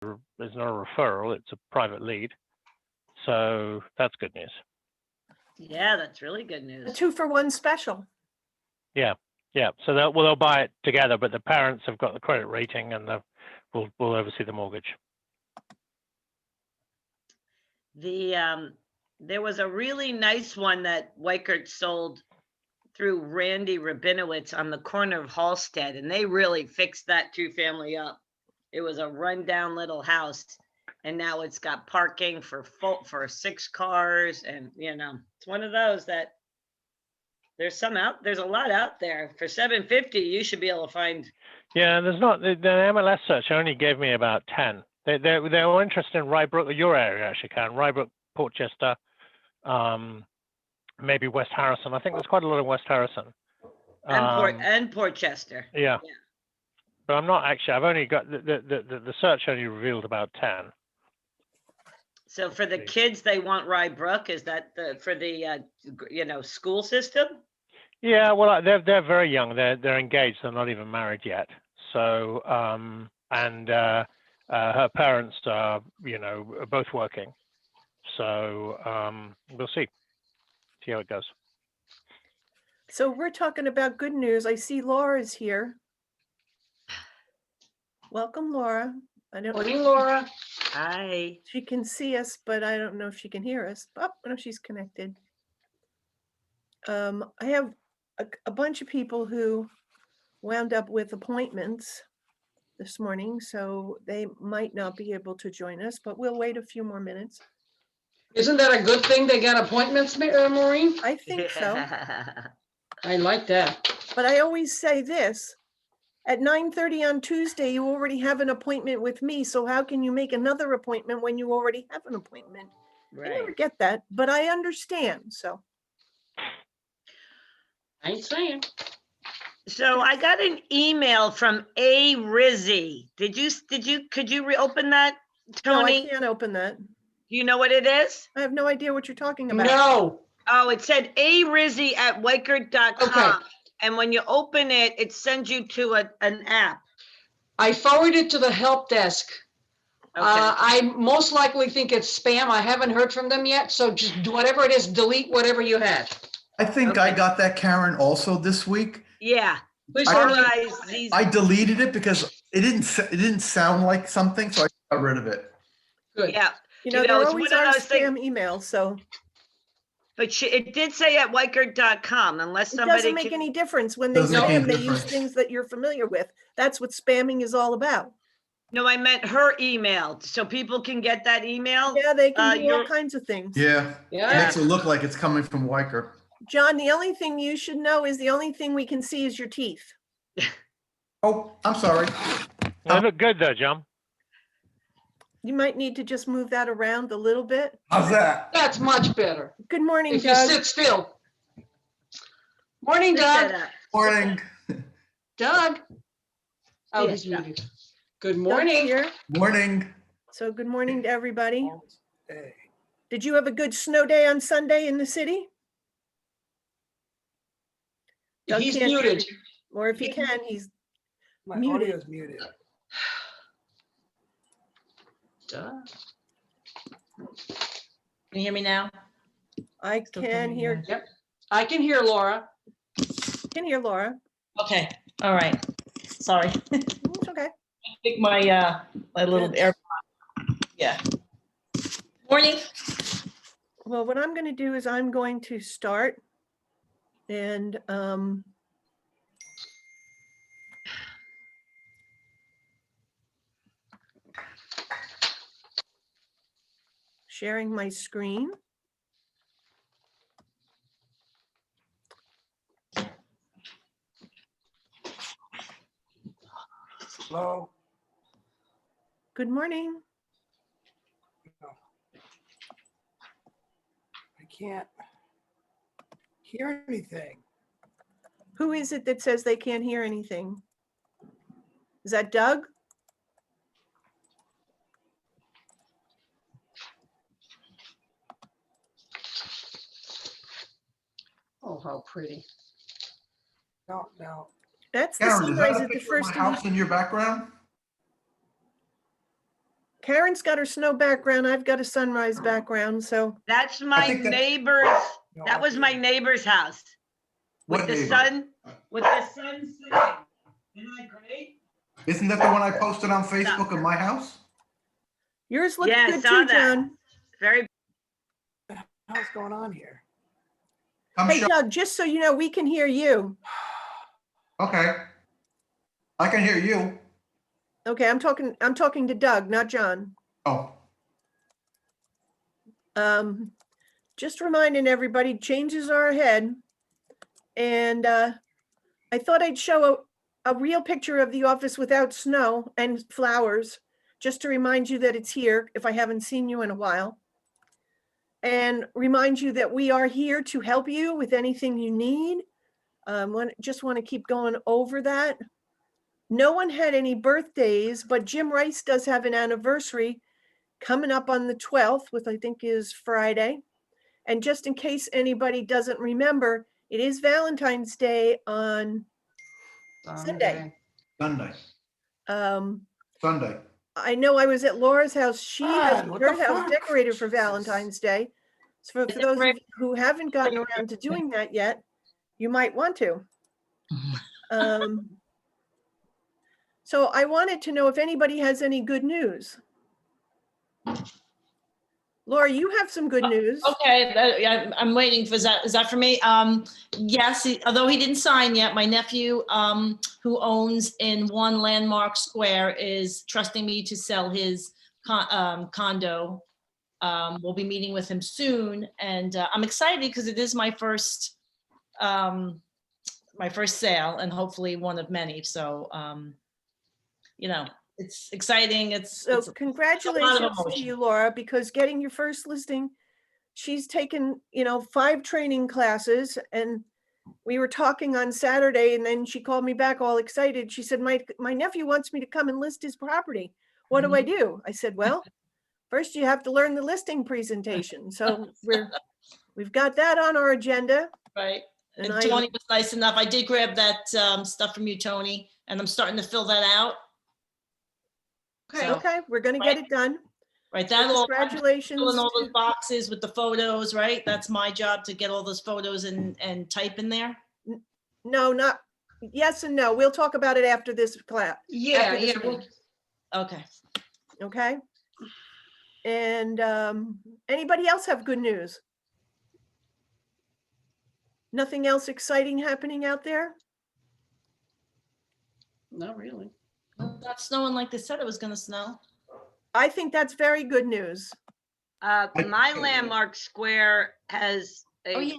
it's not a referral, it's a private lead. So that's good news. Yeah, that's really good A news. 2-for-1 special. Yeah. So they'll buy it together, but the parents have got the credit rating and will oversee the mortgage. There was a really nice one that Weichert sold through Randy Rabinowitz on the corner of Halsted, and they really fixed that 2-family up. It was a rundown little house, and now it's got parking for 6 cars, and it's one of those that there's a lot out there. For $750, you should be able to find. Yeah, and there's not the MLS search only gave me about 10. They were interested in Rybrook, your area actually, Karen. Rybrook, Portchester, maybe West Harrison. I think there's quite a lot in West Harrison. And Portchester. Yeah. But I'm not actually. I've only got the search only revealed about 10. So for the kids, they want Rybrook. Is that for the school system? Yeah, well, they're very young. They're engaged. They're not even married yet. So her parents are both working. So we'll see how it goes. So we're talking about good news. I see Laura's here. Welcome, Laura. Morning, Laura. Hi. She can see us, but I don't know if she can hear us. Oh, no, she's connected. I have a bunch of people who wound up with appointments this morning, so they might not be able to join us, but we'll wait a few more minutes. Isn't that a good thing they got appointments, Maureen? I think so. I like that. But I always say this, at 9:30 on Tuesday, you already have an appointment with me, so how can you make another appointment when you already have an appointment? I never Right. get that, but I understand, so. I ain't saying. So I got an email from A. Rizzi. Could you reopen that, No, I Tony? can't open that. Do you know what it is? I have no idea what you're talking about. No. Oh, it said A. Rizzi at Weichert.com. Okay. And when you open it, it sends you to an app. I forwarded to the help desk. Okay. I most likely think it's spam. I haven't heard from them yet. So just do whatever it is, delete whatever you had. I think I Okay. got that, Karen, also this week. Yeah. Please I- don't RIZZ. I deleted it because it didn't sound like something, so I got rid of it. Good. Yeah. You know, You know, there it's always one of are those things- spam emails, so But it did say at Weichert.com, unless it somebody doesn't make can. any difference. When they Doesn't make any spam, they use difference. things that you're familiar with. That's what spamming is all about. No, I meant her email, so people can get that email. Yeah, they can do all you're- kinds of things. Yeah, Yeah. it makes it look like it's coming from Weicker. John, the only thing you should know is the only thing we can see is your teeth. Oh, I'm sorry. They look good though, John. You might need to just move that around a little bit. How's that? That's much better. Good morning, If you Doug. sit still. Morning, Pick that Doug. up. Morning. Doug. Oh, Yeah, he's Doug. muted. Good Doug's morning. here. Morning. So good morning to everybody. Did you have a good snow day on Sunday in the city? Doug He's can't hear muted. you. Or if he can, he's My muted. audio's muted. Doug. Can you hear me now? I Still can coming hear, in. Yep. I can hear Laura. Laura. Okay, all right. Sorry. It's okay. I think my little Yes. AirPod. Yeah. Morning. Well, what I'm going to do is I'm going to start and sharing my screen. Hello? Good morning. I can't hear anything. Who is it that says they can't hear anything? Is that Doug? Oh, how pretty. No, no. That's the Karen, is that sunrise a at the picture of first my of house in your background? Karen's got her snow background. I've got a sunrise background, so That's my think that- neighbor's, No, that was my neighbor's house. With What the neighbor? sun, with the sun setting. Isn't that great? Isn't that the one I posted on Facebook of my house? yours looked Yeah, I good saw too, that. John. Very, What's going on here? I'm Hey, sure, Doug, just so you know, we can hear you. okay. I can hear you. Okay, I'm talking to Doug, not John. Oh, Just reminding everybody, changes are ahead. And I thought I'd show a real picture of the office without snow and flowers, just to remind you that it's here if I haven't seen you in a while. And remind you that we are here to help you with anything you need. Just want to keep going over that. No one had any birthdays, but Jim Rice does have an anniversary coming up on the 12th, which I think is Friday. And just in case anybody doesn't remember, it is Valentine's Day on Sunday. Sunday, Um, Sunday. I know I was at Laura's house. She has God, what her the house fuck? decorated for Jesus. Valentine's Day. So for those of you who haven't gotten around to doing that yet, you might want to. So I wanted to know if anybody has any good news. Laura, you have some good news. Okay, I'm waiting for, is that for me? Yes, although he didn't sign yet, my nephew, who owns in One Landmark Square, is trusting me to sell his condo. We'll be meeting with him soon, and I'm excited because it is my first sale, and hopefully one of many. So, it's exciting. So It's congratulations to emotion. you, Laura, because getting your first listing, she's taken, 5 training classes, and we were talking on Saturday, and then she called me back all excited. She said, my nephew wants me to come and list his property. What do I do? I said, well, first you have to learn the listing presentation. So we've got that on our agenda. Right. And And Tony was nice enough. I did grab that stuff from you, Tony, and I'm starting to fill that out. So, okay, we're gonna get it done. right, So that all, Congratulations. filling all those to- boxes with the photos, right? That's my job, to get all those photos and type in there. No, not, yes and no. We'll talk about it after this class, Yeah, After this yeah. well, meeting. Okay. okay? And anybody else have good news? Nothing else exciting happening out there? Not really. Not snowing like they said it was gonna snow. I think that's very good news. my Landmark Square has Oh, a, yeah.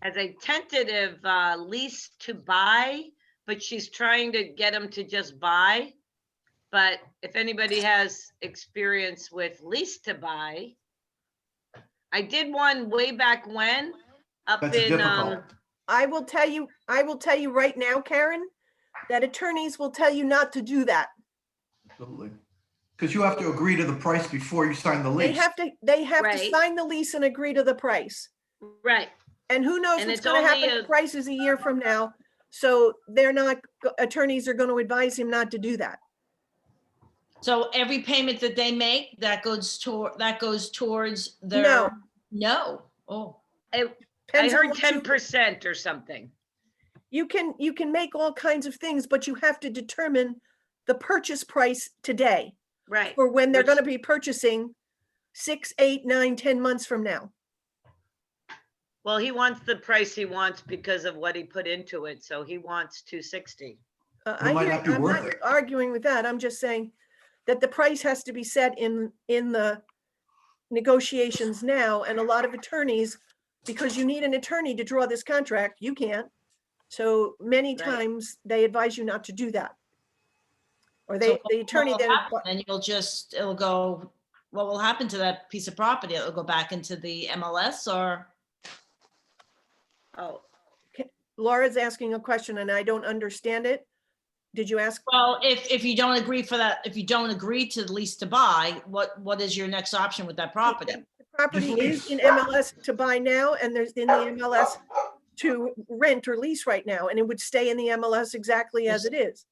has a tentative lease to buy, but she's trying to get them to just buy. But if anybody has experience with lease to buy, I did one way back when up That's in, difficult. I will tell you right now, Karen, that attorneys will tell you not to do that. Absolutely. Because you have to agree to the price before you sign the They lease. have to Right. sign the lease and agree to the price. right, And who knows And what's it's gonna only happen to a- prices a year from now. So attorneys are gonna advise him not to do that. So every payment that they make, that goes towards their. No. No. Oh, I Depends on heard what you- 10% or something. You can make all kinds of things, but you have to determine the purchase price today Right. for when they're Which- gonna be purchasing 6, 8, 9, 10 months from now. Well, he wants the price he wants because of what he put into it, so he wants 260. I might hear, not be I'm worth not it. arguing with that. I'm just saying that the price has to be set in the negotiations now, and a lot of attorneys, because you need an attorney to draw this contract, you can't. So many Right. times they advise you not to do that. Or So the attorney what then, will happen? Then it'll go, what will happen to that piece of property? It'll go back into the MLS, or? Oh, Laura's asking a question and I don't understand it. Did you ask? Well, if you don't agree for that, if you don't agree to the lease to buy, what is your next option with that property? The property is lease. in MLS to buy now, and there's in the MLS to rent or lease right now, and it would stay in the MLS exactly as it is.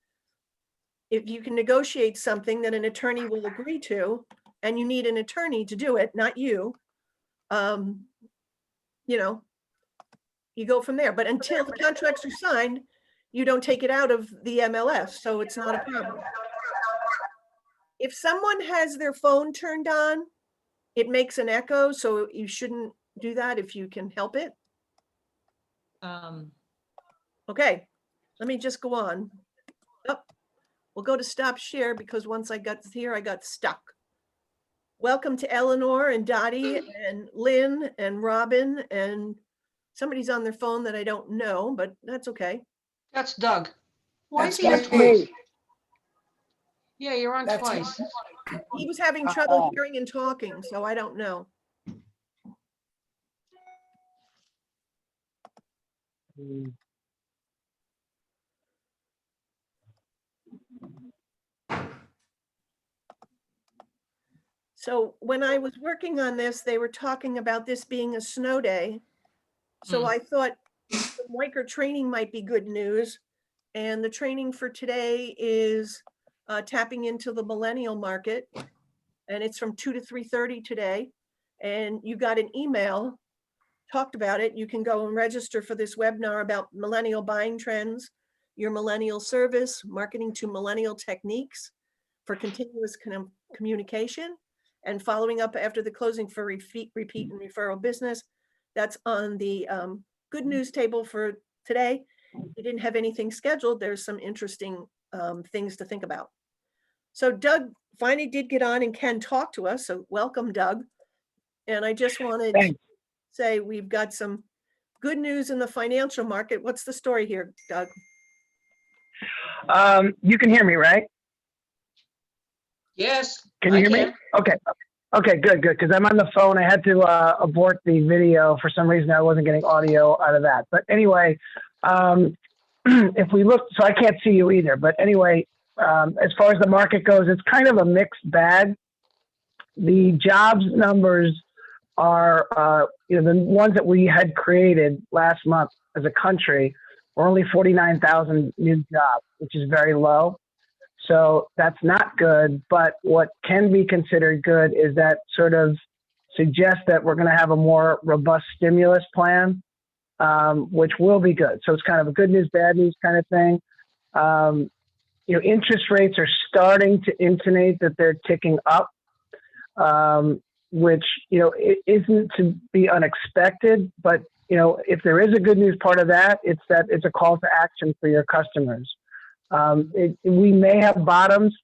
if you can negotiate something that an attorney will agree to, and you need an attorney to do it, not you, you know, you go from there. But until the contracts are signed, you don't take it out of the MLS, so it's not a problem. If someone has their phone turned on, it makes an echo, so you shouldn't do that if you can help it. Okay, let me just go on. Oh, we'll go to stop share because once I got here, I got stuck. Welcome to Eleanor and Dottie and Lynn and Robin, and somebody's on their phone that I don't know, but that's okay. That's Doug. Why is That's he on That's twice? me. Yeah, you're on That's twice. He was having trouble hearing and talking, so I don't know. So when I was working on this, they were talking about this being a snow day. So Hmm. I thought the Weicker training might be good news. And the training for today is tapping into the millennial market. And it's from 2 to 3:30 today. And you got an email, talked about it. You can go and register for this webinar about millennial buying trends, your millennial service, marketing to millennial techniques for continuous communication, and following up after the closing for repeat and referral business. That's on the good news table for today. We didn't have anything scheduled. There's some interesting things to think about. So Doug finally did get on and can talk to us. So welcome, Doug. And I just wanted to Thanks. say we've got some good news in the financial market. What's the story here, Doug? You can hear me, right? Yes. Can you I hear me? can. Okay. Okay, good. Because I'm on the phone. I had to abort the video. For some reason, I wasn't getting audio out of that. But anyway, if we look, so I can't see you either. But anyway, as far as the market goes, it's kind of a mixed bag. The jobs numbers are, the ones that we had created last month as a country were only 49,000 new jobs, which is very low. So that's not good. But what can be considered good is that sort of suggests that we're going to have a more robust stimulus plan, which will be good. So it's kind of a good news, bad news kind of thing. Interest rates are starting to intimate that they're ticking up, which, it isn't to be unexpected. But, if there is a good news part of that, it's a call to action for your customers. We may have bottoms.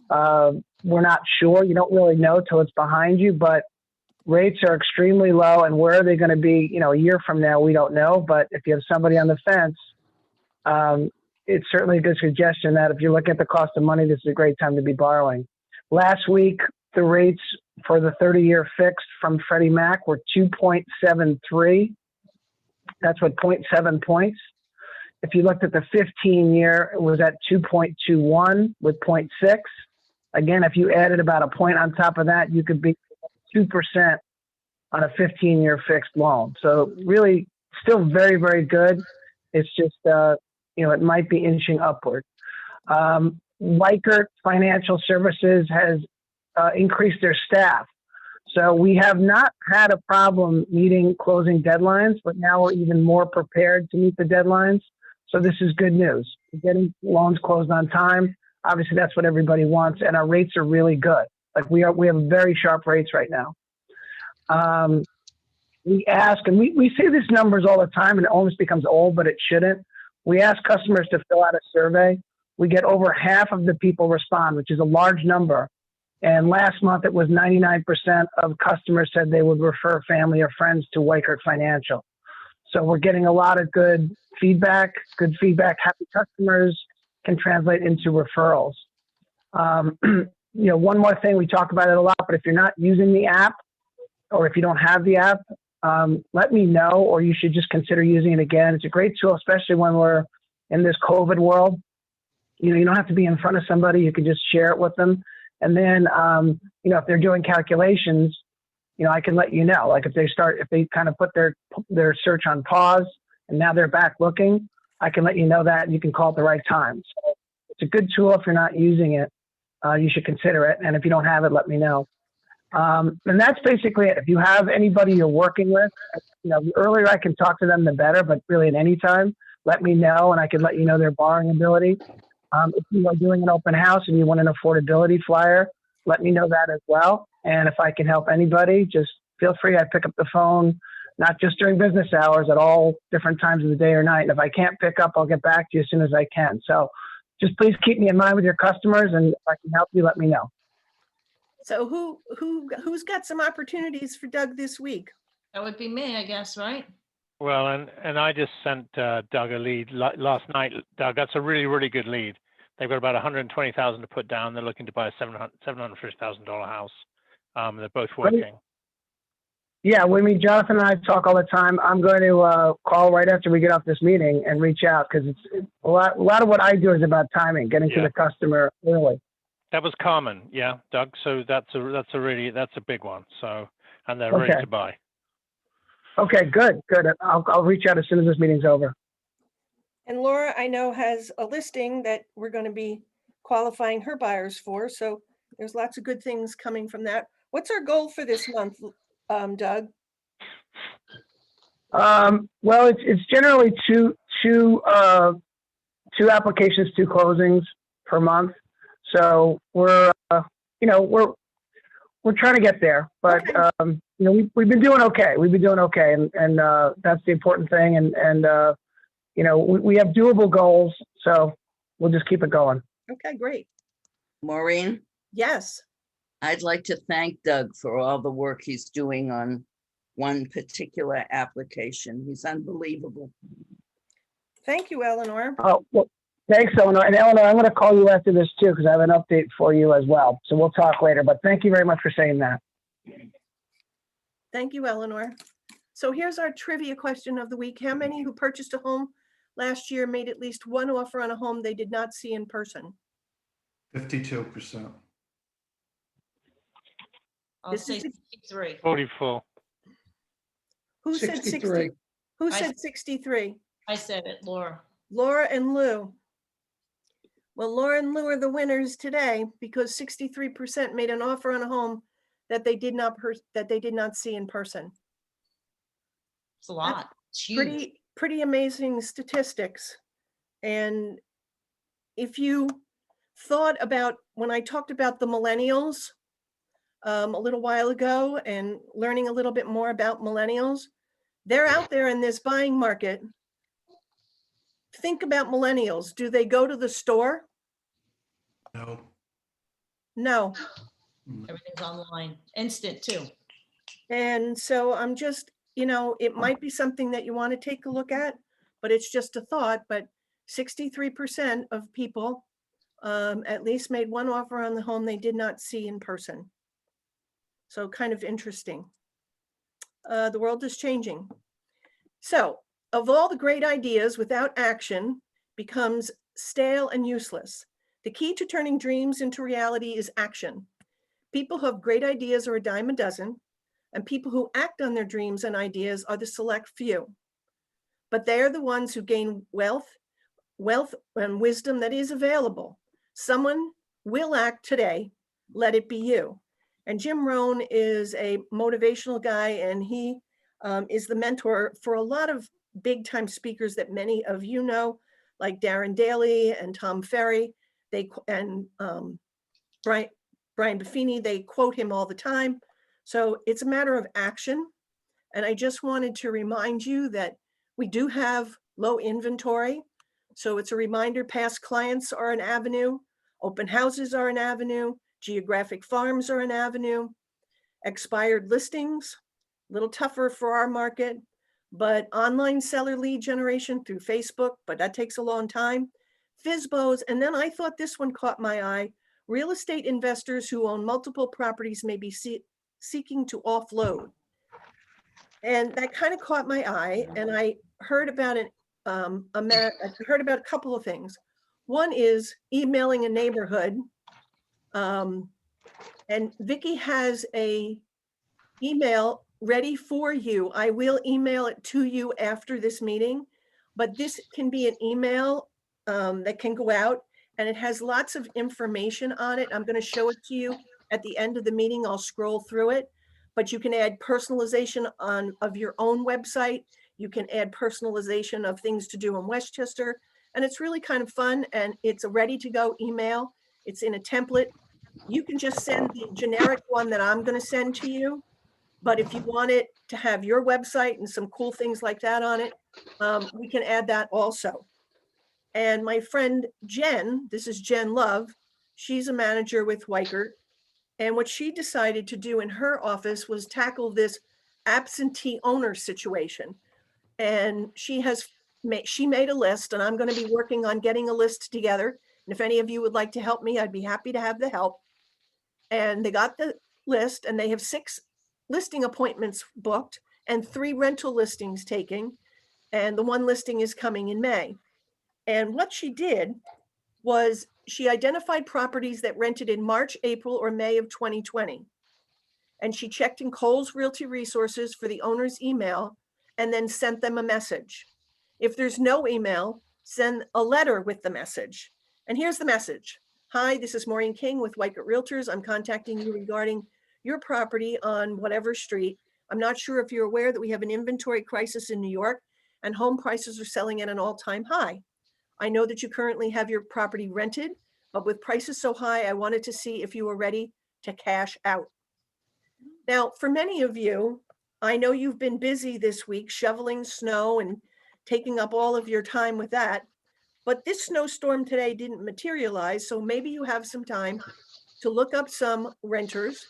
We're not sure. You don't really know till it's behind you, but rates are extremely low. And where are they going to be, a year from now? We don't know. But if you have somebody on the fence, it's certainly a good suggestion that if you look at the cost of money, this is a great time to be borrowing. Last week, the rates for the 30-year fixed from Freddie Mac were 2.73. That's what 0.7 points. If you looked at the 15-year, it was at 2.21 with 0.6. Again, if you added about a point on top of that, you could be 2% on a 15-year fixed loan. So really still very, very good. It's just, it might be inching upward. Weicker Financial Services has increased their staff. So we have not had a problem meeting closing deadlines, but now we're even more prepared to meet the deadlines. So this is good news. We're getting loans closed on time. Obviously, that's what everybody wants, and our rates are really good. Like we have very sharp rates right now. We ask, and we see these numbers all the time, and it almost becomes old, but it shouldn't. We ask customers to fill out a survey. We get over half of the people respond, which is a large number. And last month, it was 99% of customers said they would refer family or friends to Weicker Financial. So we're getting a lot of good feedback. Good feedback, happy customers can translate into referrals. One more thing, we talk about it a lot, but if you're not using the app or if you don't have the app, let me know, or you should just consider using it again. It's a great tool, especially when we're in this COVID world. You don't have to be in front of somebody. You can just share it with them. And then, if they're doing calculations, I can let you know, like if they kind of put their search on pause and now they're back looking, I can let you know that and you can call at the right time. So It's a good tool. If you're not using it, you should consider it. And if you don't have it, let me know. And that's basically it. If you have anybody you're working with, the earlier I can talk to them, the better, but really at any time, let me know and I can let you know their borrowing ability. If you are doing an open house and you want an affordability flyer, let me know that as well. And if I can help anybody, just feel free. I pick up the phone, not just during business hours, at all different times of the day or night. And if I can't pick up, I'll get back to you as soon as I can. So just please keep me in mind with your customers, and if I can help you, let me know. So who's got some opportunities for Doug this week? That would be me, I guess, right? Well, and I just sent Doug a lead last night. Doug, that's a really, really good lead. They've got about 120,000 to put down. They're looking to buy a $750,000 house. They're both working. Yeah, Jonathan and I talk all the time. I'm going to call right after we get off this meeting and reach out, because it's a lot of what I do is about timing, getting to the customer early. That was common, yeah, Doug. So that's a big one. So, and they're ready to buy. Okay, good. I'll reach out as soon as this meeting's over. And Laura, I know, has a listing that we're going to be qualifying her buyers for. So there's lots of good things coming from that. What's our goal for this month, Doug? Well, it's generally two applications, 2 closings per month. So we're trying to get there, but Okay. We've been doing okay. And that's the important thing. And we have doable goals, so we'll just keep it going. Okay, great. Maureen, Yes. I'd like to thank Doug for all the work he's doing on one particular application. He's unbelievable. Thank you, Eleanor. Oh, well, thanks, Eleanor. And Eleanor, I'm going to call you after this too, because I have an update for you as well. So we'll talk later, but thank you very much for saying that. Thank you, Eleanor. So here's our trivia question of the week. How many who purchased a home last year made at least one offer on a home they did not see in person? 52%. I'll This say is the- 63. 44. Who said 60? 63. Who I- said 63? I said it, Laura. Laura and Lou. Well, Laura and Lou are the winners today because 63% made an offer on a home that they did not see in person. It's a lot. It's huge. Pretty amazing statistics. And if you thought about when I talked about the millennials a little while ago and learning a little bit more about millennials, they're out there in this buying market. Think about millennials. Do they go to the store? No. No. Everything's online, instant too. And so I'm just, it might be something that you want to take a look at, but it's just a thought. But 63% of people at least made one offer on the home they did not see in person. So kind of interesting. The world is changing. So of all the great ideas, without action becomes stale and useless. The key to turning dreams into reality is action. People who have great ideas are a dime a dozen, and people who act on their dreams and ideas are the select few. But they are the ones who gain wealth and wisdom that is available. Someone will act today. Let it be you. And Jim Rohn is a motivational guy, and he is the mentor for a lot of big time speakers that many of you know, like Darren Daly and Tom Ferry. Brian Buffini, they quote him all the time. So it's a matter of action. And I just wanted to remind you that we do have low inventory. So it's a reminder, past clients are an avenue, open houses are an avenue, geographic farms are an avenue, expired listings, a little tougher for our market, but online seller lead generation through Facebook, but that takes a long time. FSBOs, and then I thought this one caught my eye. Real estate investors who own multiple properties may be seeking to offload. And that kind of caught my eye. And I heard about I heard about a couple of things. One is emailing a neighborhood. And Vicki has a email ready for you. I will email it to you after this meeting, but this can be an email that can go out, and it has lots of information on it. I'm going to show it to you at the end of the meeting. I'll scroll through it, but you can add personalization of your own website. You can add personalization of things to do in Westchester, and it's really kind of fun, and it's a ready to go email. It's in a template. You can just send the generic one that I'm going to send to you. But if you want it to have your website and some cool things like that on it, we can add that also. And my friend Jen, this is Jen Love, she's a manager with Weichert. And what she decided to do in her office was tackle this absentee owner situation. And she made a list, and I'm going to be working on getting a list together. And if any of you would like to help me, I'd be happy to have the help. And they got the list, and they have 6 listing appointments booked and 3 rental listings taking. And the one listing is coming in May. And what she did was she identified properties that rented in March, April, or May of 2020. And she checked in Kohl's Realty Resources for the owner's email and then sent them a message. If there's no email, send a letter with the message. And here's the message. Hi, this is Maureen King with Weichert Realtors. I'm contacting you regarding your property on whatever street. I'm not sure if you're aware that we have an inventory crisis in New York and home prices are selling at an all-time high. I know that you currently have your property rented, but with prices so high, I wanted to see if you were ready to cash out. Now, for many of you, I know you've been busy this week shoveling snow and taking up all of your time with that, but this snowstorm today didn't materialize, so maybe you have some time to look up some renters,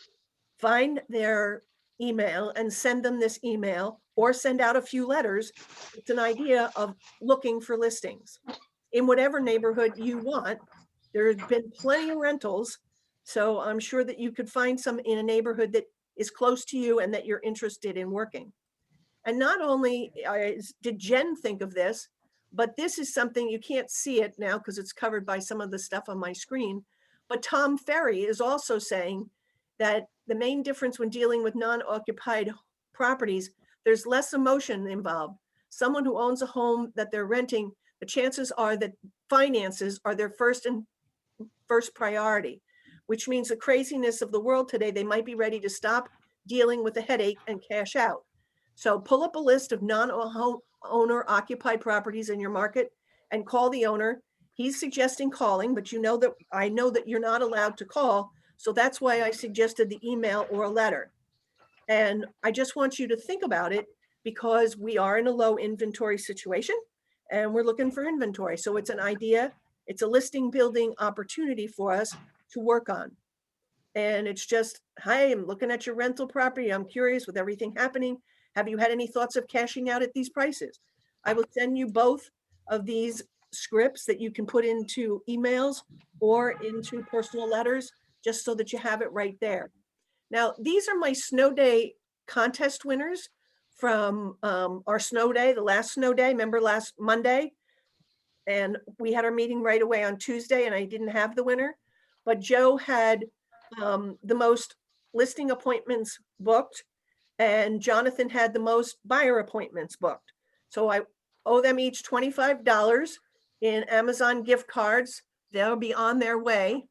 find their email and send them this email, or send out a few letters. It's an idea of looking for listings in whatever neighborhood you want. There's been plenty of rentals, so I'm sure that you could find some in a neighborhood that is close to you and that you're interested in working. And not only did Jen think of this, but this is something you can't see it now because it's covered by some of the stuff on my screen. But Tom Ferry is also saying that the main difference when dealing with non-occupied properties, there's less emotion involved. Someone who owns a home that they're renting, the chances are that finances are their first priority, which means the craziness of the world today, they might be ready to stop dealing with the headache and cash out. So pull up a list of non-owner occupied properties in your market and call the owner. He's suggesting calling, but you know that I know that you're not allowed to call. So that's why I suggested the email or a letter. And I just want you to think about it because we are in a low inventory situation and we're looking for inventory. So it's an idea, it's a listing building opportunity for us to work on. And it's just, hi, I'm looking at your rental property. I'm curious with everything happening. Have you had any thoughts of cashing out at these prices? I will send you both of these scripts that you can put into emails or into personal letters, just so that you have it right there. Now, these are my snow day contest winners from our snow day, the last snow day, remember last Monday? And we had our meeting right away on Tuesday and I didn't have the winner, but Joe had the most listing appointments booked and Jonathan had the most buyer appointments booked. So I owe them each $25 in Amazon gift cards. They'll be on their way.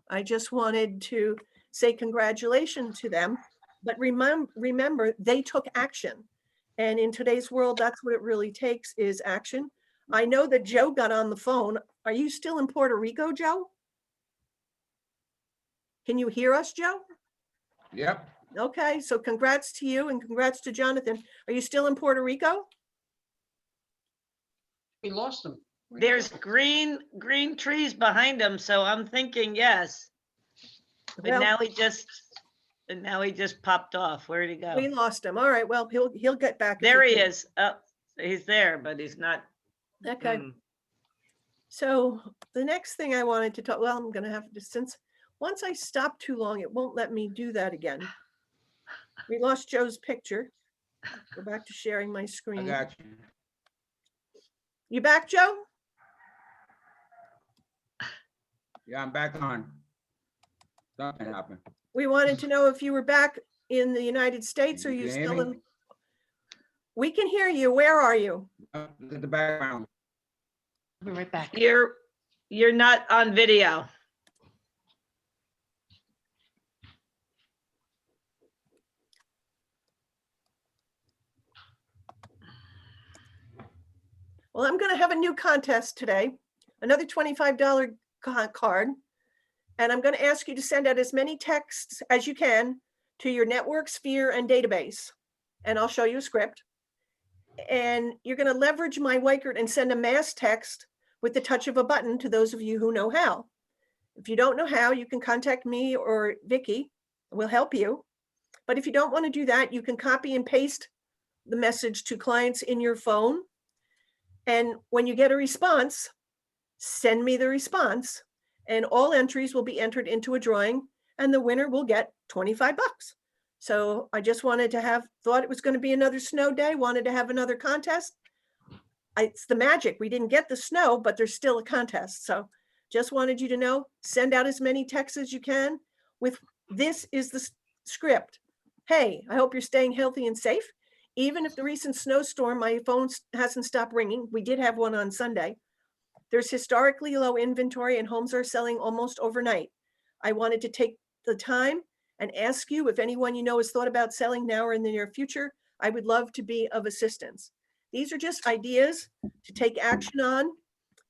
I just wanted to say congratulations to them, but remember they took action. And in today's world, that's what it really takes is action. I know that Joe got on the phone. Are you still in Puerto Rico, Joe? Can you hear us, Joe? Yep. Okay, so congrats to you and congrats to Jonathan. Are you still in Puerto Rico? We lost them. There's green trees behind him, so I'm thinking yes. But Well, now he just popped off. Where'd he go? we lost him. All right, well, he'll get back. if There he can. is. Oh, he's there, but he's not. Okay. Hmm. So the next thing I wanted to talk, well, I'm gonna have to, since once I stop too long, it won't let me do that again. We lost Joe's picture. Go back to sharing my I screen. got you. You back, Joe? Yeah, I'm back on. Something happened. We wanted to know if you were back in the United States or You you can hear still me? in? We can hear you. Where are you? Look at the background. We're right back. You're You're not on video. Well, I'm going to have a new contest today, another $25 card. And I'm going to ask you to send out as many texts as you can to your network, sphere, and database. And I'll show you a script. And you're going to leverage my Wykert and send a mass text with the touch of a button to those of you who know how. If you don't know how, you can contact me or Vicky. We'll help you. But if you don't want to do that, you can copy and paste the message to clients in your phone. And when you get a response, send me the response, and all entries will be entered into a drawing, and the winner will get 25 bucks. So I just wanted to thought it was going to be another snow day, wanted to have another contest. It's the magic. We didn't get the snow, but there's still a contest. So just wanted you to know, send out as many texts as you can with, this is the script. Hey, I hope you're staying healthy and safe. Even if the recent snowstorm, my phone hasn't stopped ringing. We did have one on Sunday. There's historically low inventory and homes are selling almost overnight. I wanted to take the time and ask you if anyone you know has thought about selling now or in the near future. I would love to be of assistance. These are just ideas to take action on,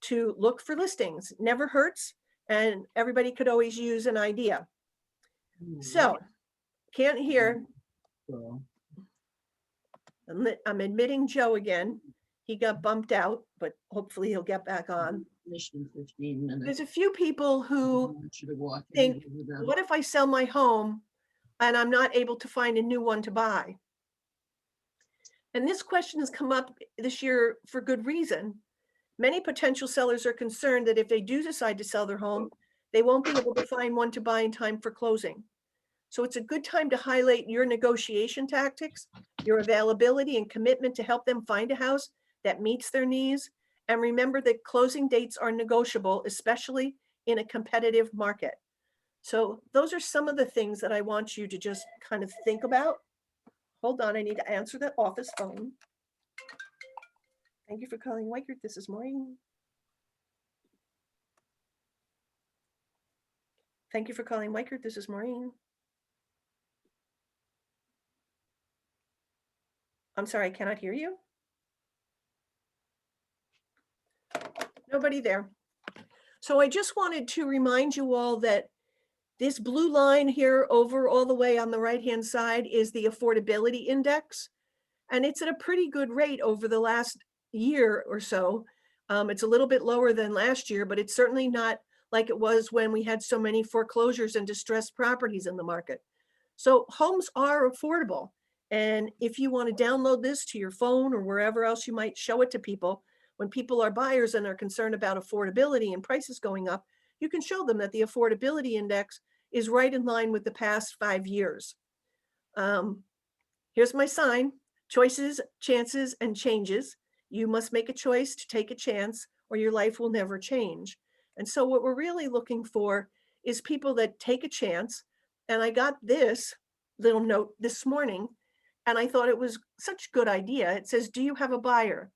to look for listings. Never hurts, and everybody could always use an idea. So, can't hear. I'm admitting Joe again. He got bumped out, but hopefully he'll get back on. Mission 15 minutes. There's a few people who Should have walked think, in with them. what if I sell my home and I'm not able to find a new one to buy? And this question has come up this year for good reason. Many potential sellers are concerned that if they do decide to sell their home, they won't be able to find one to buy in time for closing. So it's a good time to highlight your negotiation tactics, your availability and commitment to help them find a house that meets their needs. And remember that closing dates are negotiable, especially in a competitive market. So those are some of the things that I want you to just kind of think about. Hold on, I need to answer the office phone. Thank you for calling Wykert. This is Maureen. Thank you for calling Wykert. This is Maureen. I'm sorry, I cannot hear you. Nobody there. So I just wanted to remind you all that this blue line here over all the way on the right-hand side is the affordability index. And it's at a pretty good rate over the last year or so. It's a little bit lower than last year, but it's certainly not like it was when we had so many foreclosures and distressed properties in the market. So homes are affordable. And if you want to download this to your phone or wherever else you might show it to people, when people are buyers and are concerned about affordability and prices going up, you can show them that the affordability index is right in line with the past 5 years. Here's my sign: choices, chances, and changes. You must make a choice to take a chance or your life will never change. And so what we're really looking for is people that take a chance. And I got this little note this morning, and I thought it was such a good idea. It says, do you have a buyer?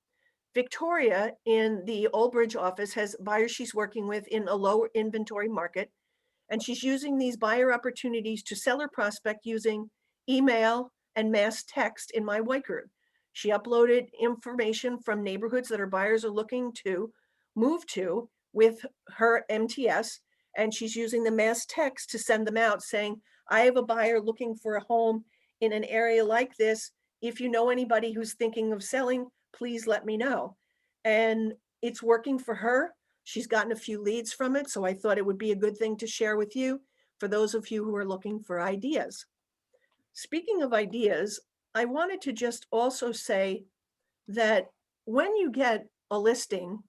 Victoria in the Old Bridge office has buyers she's working with in a lower inventory market, and she's using these buyer opportunities to sell her prospect using email and mass text in my Wykert. She uploaded information from neighborhoods that her buyers are looking to move to with her MTS, and she's using the mass text to send them out saying, I have a buyer looking for a home in an area like this. If you know anybody who's thinking of selling, please let me know. And it's working for her. She's gotten a few leads from it. So I thought it would be a good thing to share with you for those of you who are looking for ideas. Speaking of ideas, I wanted to just also say that when you get a listing,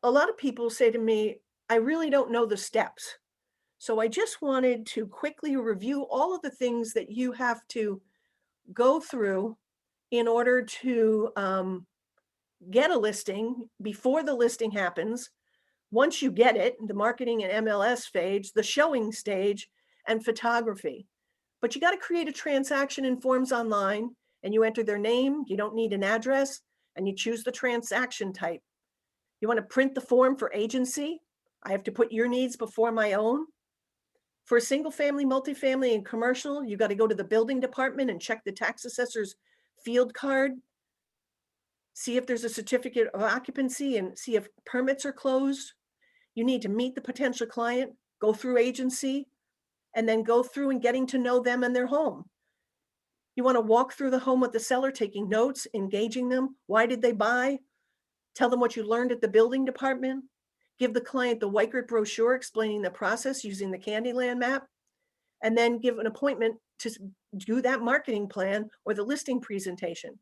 a lot of people say to me, I really don't know the steps. So I just wanted to quickly review all of the things that you have to go through in order to get a listing before the listing happens. Once you get it, the marketing and MLS stage, the showing stage, and photography. But you got to create a transaction in forms online, and you enter their name. You don't need an address, and you choose the transaction type. You want to print the form for agency? I have to put your needs before my own. For a single family, multifamily, and commercial, you got to go to the building department and check the tax assessor's field card. See if there's a certificate of occupancy and see if permits are closed. You need to meet the potential client, go through agency, and then go through and getting to know them and their home. You want to walk through the home with the seller, taking notes, engaging them. Why did they buy? Tell them what you learned at the building department. Give the client the Weichert brochure explaining the process using the Candyland map, and then give an appointment to do that marketing plan or the listing presentation.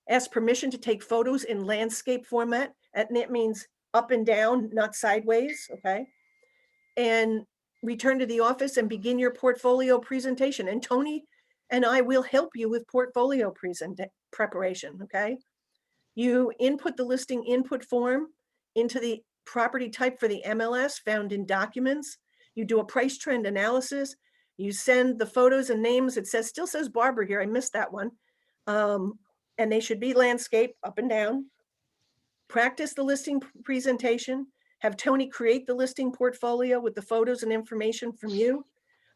Ask permission to take photos in landscape format, and that means up and down, not sideways, okay? And return to the office and begin your portfolio presentation. And Tony and I will help you with portfolio preparation, okay? You input the listing input form into the property type for the MLS found in documents. You do a price trend analysis. You send the photos and names. It says, still says Barbara here. I missed that one. And they should be landscape up and down. Practice the listing presentation. Have Tony create the listing portfolio with the photos and information from you.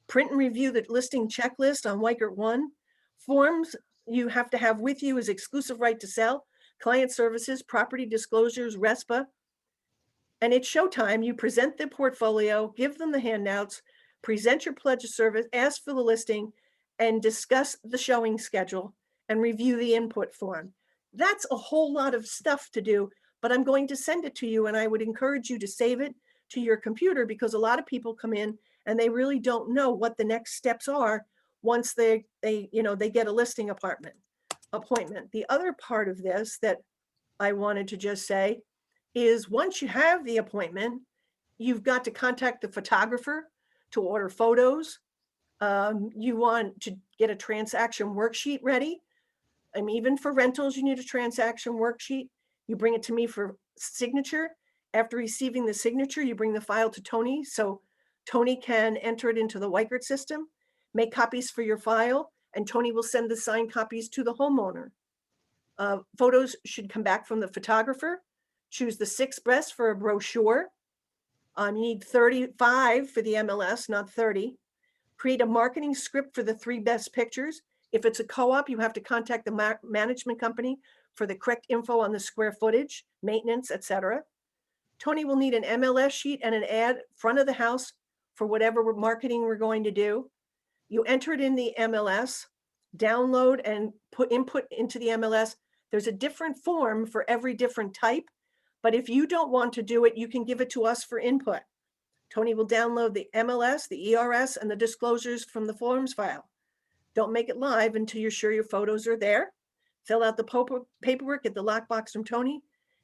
Print and review the listing checklist on Weichert One. Forms you have to have with you is exclusive right to sell, client services, property disclosures, RESPA. And it's showtime. You present the portfolio, give them the handouts, present your pledge of service, ask for the listing, and discuss the showing schedule and review the input form. That's a whole lot of stuff to do, but I'm going to send it to you, and I would encourage you to save it to your computer, because a lot of people come in and they really don't know what the next steps are once they get a listing appointment. The other part of this that I wanted to just say is, once you have the appointment, you've got to contact the photographer to order photos. You want to get a transaction worksheet ready. Even for rentals, you need a transaction worksheet. You bring it to me for signature. After receiving the signature, you bring the file to Tony, so Tony can enter it into the Weichert system, make copies for your file, and Tony will send the signed copies to the homeowner. Photos should come back from the photographer. Choose the 6 best for a brochure. You need 35 for the MLS, not 30. Create a marketing script for the 3 best pictures. If it's a co-op, you have to contact the management company for the correct info on the square footage, maintenance, etc. Tony will need an MLS sheet and an ad front of the house for whatever marketing we're going to do. You enter it in the MLS, download and put input into the MLS. There's a different form for every different type, but if you don't want to do it, you can give it to us for input. Tony will download the MLS, the ERS, and the disclosures from the forms file. Don't make it live until you're sure your photos are there. Fill out the paperwork, get the lockbox from Tony,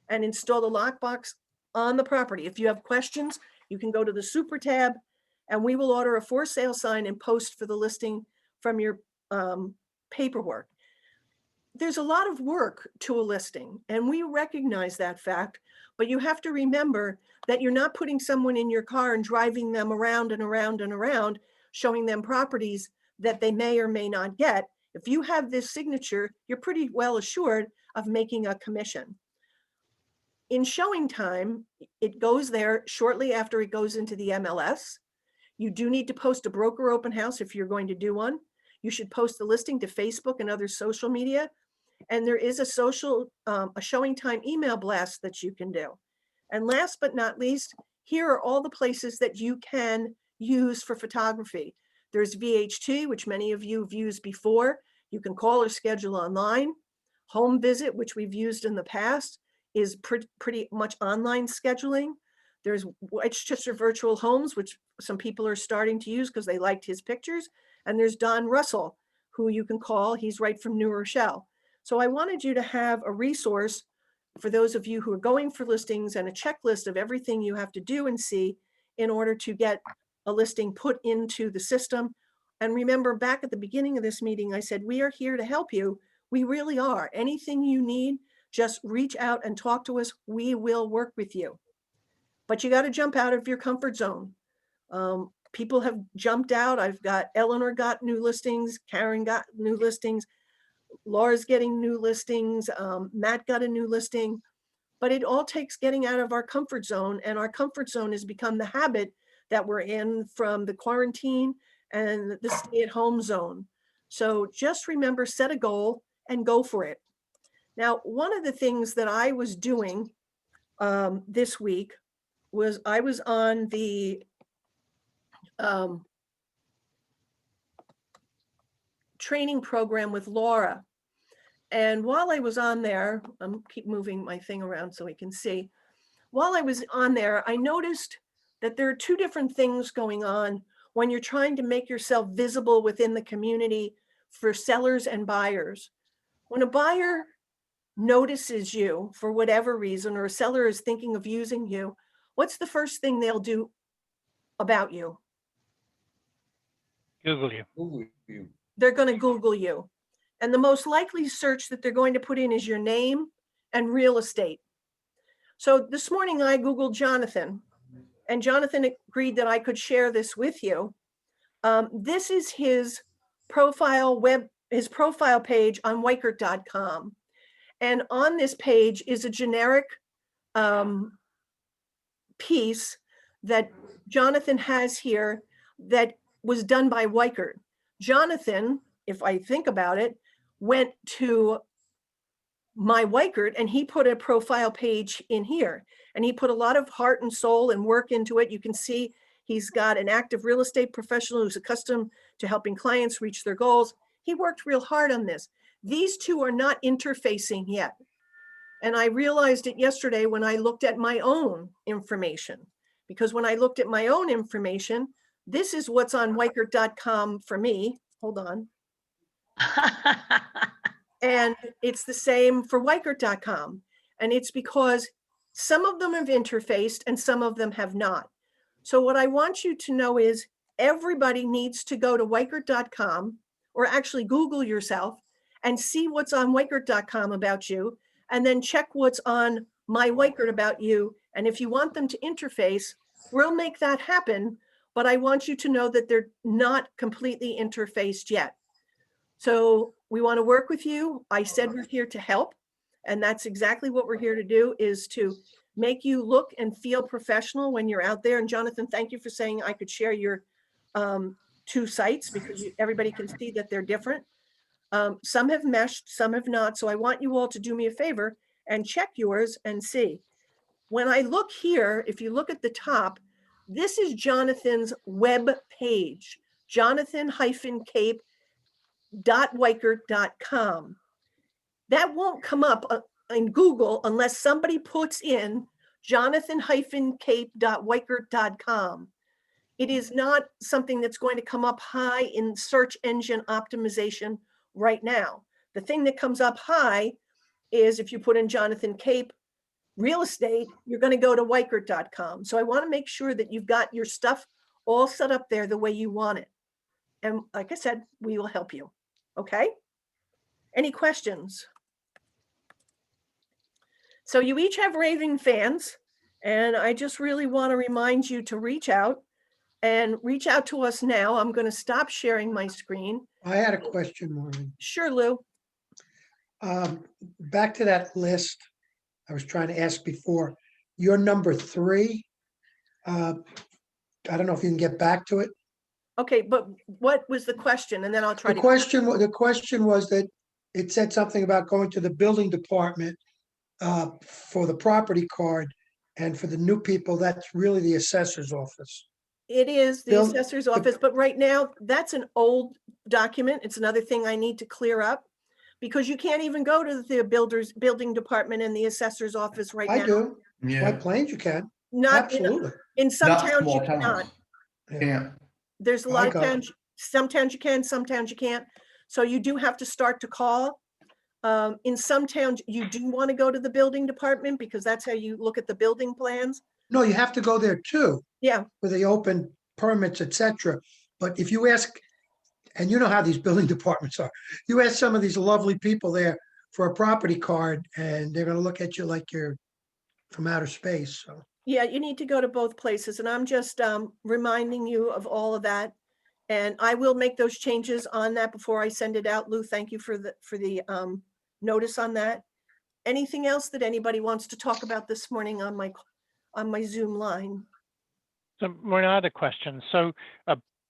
and install the lockbox on the property. If you have questions, you can go to the Super tab, and we will order a for sale sign and post for the listing from your paperwork. There's a lot of work to a listing, and we recognize that fact, but you have to remember that you're not putting someone in your car and driving them around and around and around, showing them properties that they may or may not get. If you have this signature, you're pretty well assured of making a commission. In showing time, it goes there shortly after it goes into the MLS. You do need to post a broker open house if you're going to do one. You should post the listing to Facebook and other social media. And there is a showing time email blast that you can do. And last but not least, here are all the places that you can use for photography. There's VHT, which many of you have used before. You can call or schedule online. Home Visit, which we've used in the past, is pretty much online scheduling. There's Westchester Virtual Homes, which some people are starting to use because they liked his pictures. And there's Don Russell, who you can call. He's right from New Rochelle. So I wanted you to have a resource for those of you who are going for listings and a checklist of everything you have to do and see in order to get a listing put into the system. And remember, back at the beginning of this meeting, I said, we are here to help you. We really are. Anything you need, just reach out and talk to us. We will work with you. But you got to jump out of your comfort zone. People have jumped out. Eleanor got new listings. Karen got new listings. Laura's getting new listings. Matt got a new listing. but it all takes getting out of our comfort zone, and our comfort zone has become the habit that we're in from the quarantine and the stay-at-home zone. So just remember, set a goal and go for it. Now, one of the things that I was doing this week was I was on the training program with Laura. And while I was on there, I'm keep moving my thing around so we can see. While I was on there, I noticed that there are two different things going on when you're trying to make yourself visible within the community for sellers and buyers. When a buyer notices you for whatever reason, or a seller is thinking of using you, what's the first thing they'll do about you? Google you. Google you. They're going to Google you. And the most likely search that they're going to put in is your name and real estate. So this morning I Googled Jonathan, and Jonathan agreed that I could share this with you. This is his profile page on Weichert.com. And on this page is a generic piece that Jonathan has here that was done by Weichert. Jonathan, if I think about it, went to my Weichert and he put a profile page in here, and he put a lot of heart and soul and work into it. You can see he's got an active real estate professional who's accustomed to helping clients reach their goals. He worked real hard on this. These two are not interfacing yet. And I realized it yesterday when I looked at my own information, because when I looked at my own information, this is what's on Weichert.com for me. Hold on. And it's the same for Weichert.com. And it's because some of them have interfaced and some of them have not. So what I want you to know is everybody needs to go to Weichert.com, or actually Google yourself and see what's on Weichert.com about you, and then check what's on my Weichert about you. And if you want them to interface, we'll make that happen. But I want you to know that they're not completely interfaced yet. So we want to work with you. I said we're here to help. And that's exactly what we're here to do, is to make you look and feel professional when you're out there. And Jonathan, thank you for saying I could share your two sites, because everybody can see that they're different. Some have meshed, some have not. So I want you all to do me a favor and check yours and see. When I look here, if you look at the top, this is Jonathan's web page, jonathan-cape.weichert.com. That won't come up in Google unless somebody puts in jonathan-cape.weichert.com. It is not something that's going to come up high in search engine optimization right now. The thing that comes up high is if you put in Jonathan Cape real estate, you're going to go to Weichert.com. So I want to make sure that you've got your stuff all set up there the way you want it. And like I said, we will help you. Okay? Any questions? So you each have raving fans, and I just really want to remind you to reach out to us now. I'm going to stop sharing my screen. I had a question, Maureen. Sure, Lou. Back to that list I was trying to ask before. You're number 3. I don't know if you can get back to it. Okay, but what was the question? And then I'll try The to. question was that it said something about going to the building department for the property card, and for the new people, that's really the assessor's office. It is the Bill, assessor's office, but right now, that's an old document. It's another thing I need to clear up, because you can't even go to the building department and the assessor's office right now. I do. White Yeah, Plains, you can. Not in, Absolutely. in some not towns, you small cannot. towns. Yeah, There's a I lot of got it. towns, some towns you can, some towns you can't. So you do have to start to call. In some towns, you do want to go to the building department, because that's how you look at the building plans. No, you have to go there too, Yeah, where they open permits, etc. But if you ask, and you know how these building departments are, you ask some of these lovely people there for a property card, and they're gonna look at you like you're from outer space, so. yeah, you need to go to both places. And I'm just reminding you of all of that. And I will make those changes on that before I send it out. Lou, thank you for the notice on that. Anything else that anybody wants to talk about this morning on my Zoom line? So Maureen, I had a question. So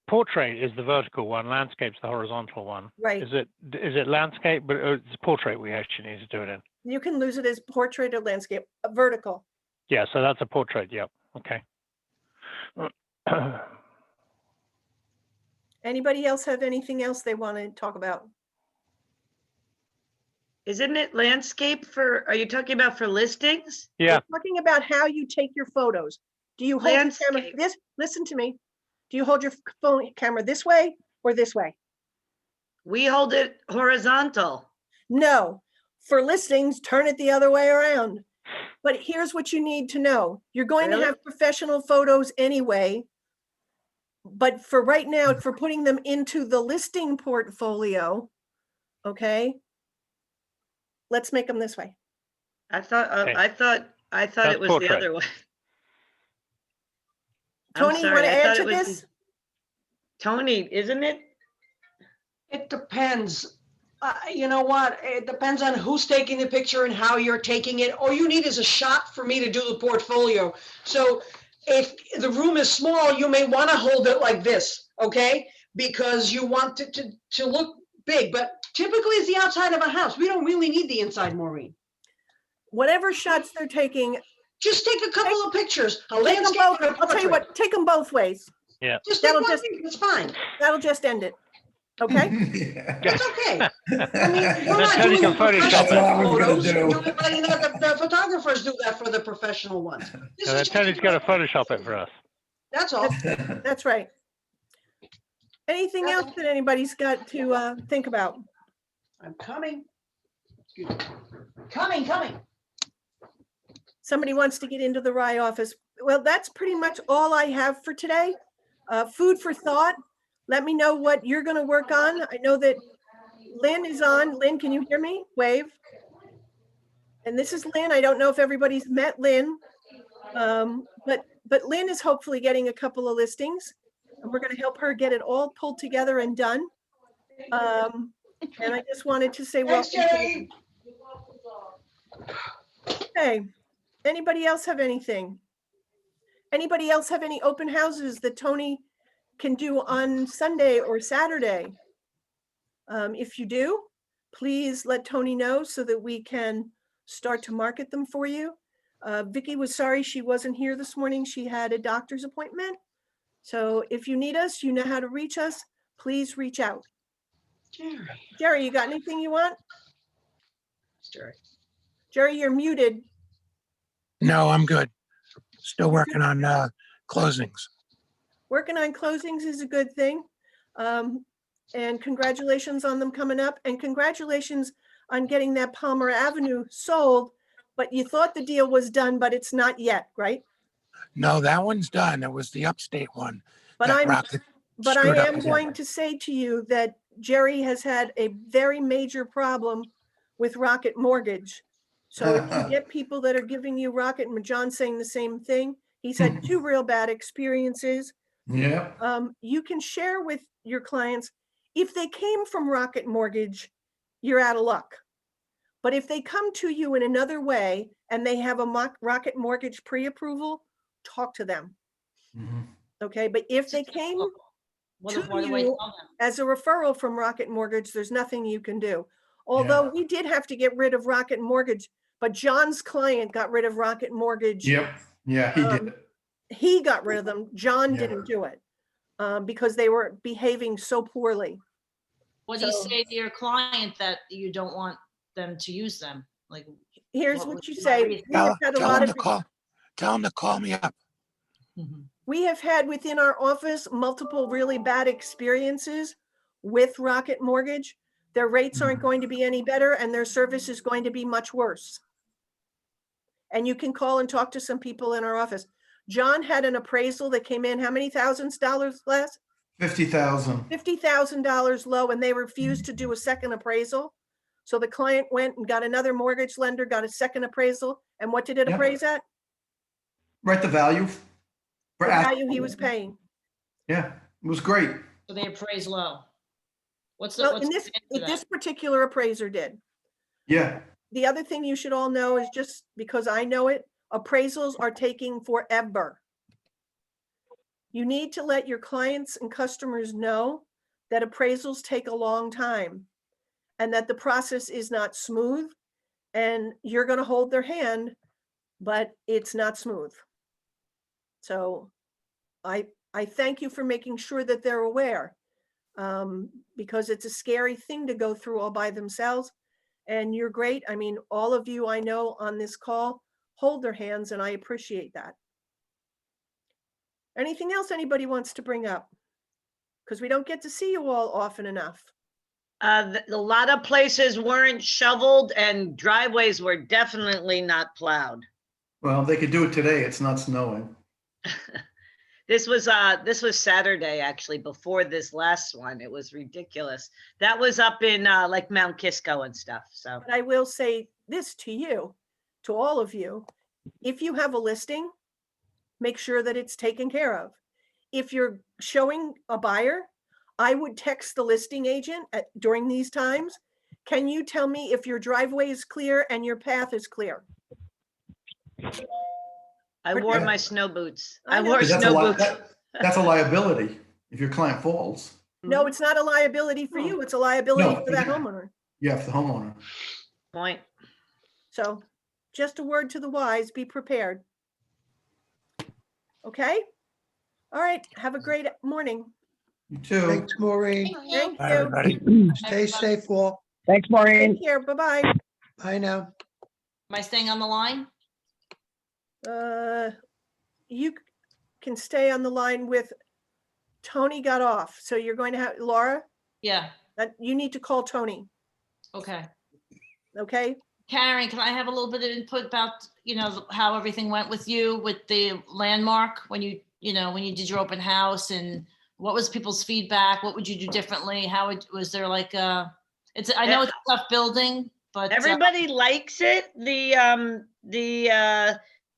portrait is the vertical one, landscape's the horizontal one. Right. Is it landscape, but it's portrait we actually need to do it in? You can lose it as portrait or landscape, vertical. Yeah, so that's a portrait. Yep. Okay. Anybody else have anything else they want to talk about? Isn't it landscape are you talking about for listings? Yeah. We're talking about how you take your photos. Do you hold your camera Landscape. listen to me. Do you hold your phone camera this way or this way? We hold it horizontal. No. For listings, turn it the other way around. But here's what you need to know. You're going to Really? have professional photos anyway. But for right now, for putting them into the listing portfolio, okay? Let's make them this way. I thought, Okay. I thought That's it was portrait. the other way. I'm Tony, you sorry, want to I add thought to it was this? Tony, isn't it? It depends. You know what? It depends on who's taking the picture and how you're taking it. All you need is a shot for me to do the portfolio. So if the room is small, you may want to hold it like this, okay? Because you want it to look big, but typically it's the outside of a house. We don't really need the inside, Maureen. Whatever shots they're taking, Just take a couple of pictures, a take them landscape both. and a I'll tell you portrait. what, take them both ways. Just take that'll one just- thing, it's fine. That'll just end it. Okay? Yeah. It's okay. I mean, Then we're not Tony doing can Photoshop professional it. That's what I was gonna photos. do. We're doing it, you know, the photographers do that for the professional ones. This And is then just- Tony's got to Photoshop it for us. That's all. That's right. Anything else that anybody's got to think about? I'm coming. Excuse me. Coming. Somebody wants to get into the Rye office. Well, that's pretty much all I have for today. Food for thought. Let me know what you're going to work on. I know that Lynn is on. Lynn, can you hear me? Wave. And this is Lynn. I don't know if everybody's met Lynn. But Lynn is hopefully getting a couple of listings, and we're going to help her get it all pulled together and done. And I just wanted to say Thanks, welcome. Jerry. Okay. Anybody else have anything? Anybody else have any open houses that Tony can do on Sunday or Saturday? If you do, please let Tony know so that we can start to market them for you. Vicky was sorry she wasn't here this morning. She had a doctor's appointment. So if you need us, you know how to reach us. Please reach out. Jerry. Jerry, you got anything you want? Jerry. Jerry, you're muted. No, I'm good. Still working on closings. Working on closings is a good thing. And congratulations on them coming up, and congratulations on getting that Palmer Avenue sold. But you thought the deal was done, but it's not yet, right? No, that one's done. It was the upstate one. But that I'm, Rocket but I screwed up am again. going to say to you that Jerry has had a very major problem with Rocket Mortgage. So if you get people that are giving you Rocket, and John's saying the same thing, he's had two real bad experiences. Yeah. You can share with your clients, if they came from Rocket Mortgage, you're out of luck. But if they come to you in another way and they have a Rocket Mortgage pre-approval, talk to them. Mhm. Okay, but if they came What to do I you tell them? as a referral from Rocket Mortgage, there's nothing you can do. Although we did have to get rid of Rocket Mortgage, but John's client got rid of Rocket Mortgage. Yep. Yeah, he Um, did. He got rid of them. John Yeah. didn't do it because they were behaving so poorly. What do you So- say to your client that you don't want them to use them? Like, Here's What what would you you say. reason? We have had a lot of, Tell them to call me up. we have had within our office multiple really bad experiences with Rocket Mortgage. Their rates aren't going to be any better and their service is going to be much worse. And you can call and talk to some people in our office. John had an appraisal that came in, how many thousands dollars less? 50,000. $50,000 low, and they refused to do a second appraisal. So the client went and got another mortgage lender, got a second appraisal. And what did it Yep. appraise at? Right, the value. The For ask- value he was paying. Yeah, it was great. so they appraise low. What's the, Well, what's in the this, answer to this that? particular appraiser did. Yeah. the other thing you should all know is, just because I know it, appraisals are taking forever. You need to let your clients and customers know that appraisals take a long time and that the process is not smooth, and you're going to hold their hand, but it's not smooth. So I thank you for making sure that they're aware, because it's a scary thing to go through all by themselves. And you're great. I mean, all of you I know on this call hold their hands, and I appreciate that. Anything else anybody wants to bring up? Because we don't get to see you all often enough. A lot of places weren't shoveled and driveways were definitely not plowed. Well, they could do it today. It's not snowing. This was Saturday, actually, before this last one. It was ridiculous. That was up in like Mount Kisco and stuff. So But I will say this to you, to all of you, if you have a listing, make sure that it's taken care of. If you're showing a buyer, I would text the listing agent during these times. Can you tell me if your driveway is clear and your path is clear? I wore my snow boots. I I know. wore 'Cause snow boots. That's a liability if your client falls. No, it's not a liability for you. It's a liability No, for that yeah. homeowner. Yeah, for the homeowner. Point. So just a word to the wise, be prepared. Okay? All right, have a great morning. You too. Thanks, Maureen. Thank Bye, you. everybody. Stay safe, all. Thanks, Maureen. Take care, bye-bye. Bye now. Am I staying on the line? You can stay on the line with, Tony got off, so you're going to have, Laura, Yeah, you need to call Tony, okay. okay? Karen, can I have a little bit of input about, how everything went with you with the landmark when you did your open house, and what was people's feedback? What would you do differently? Was there like I know it's a tough building, but Everybody likes it.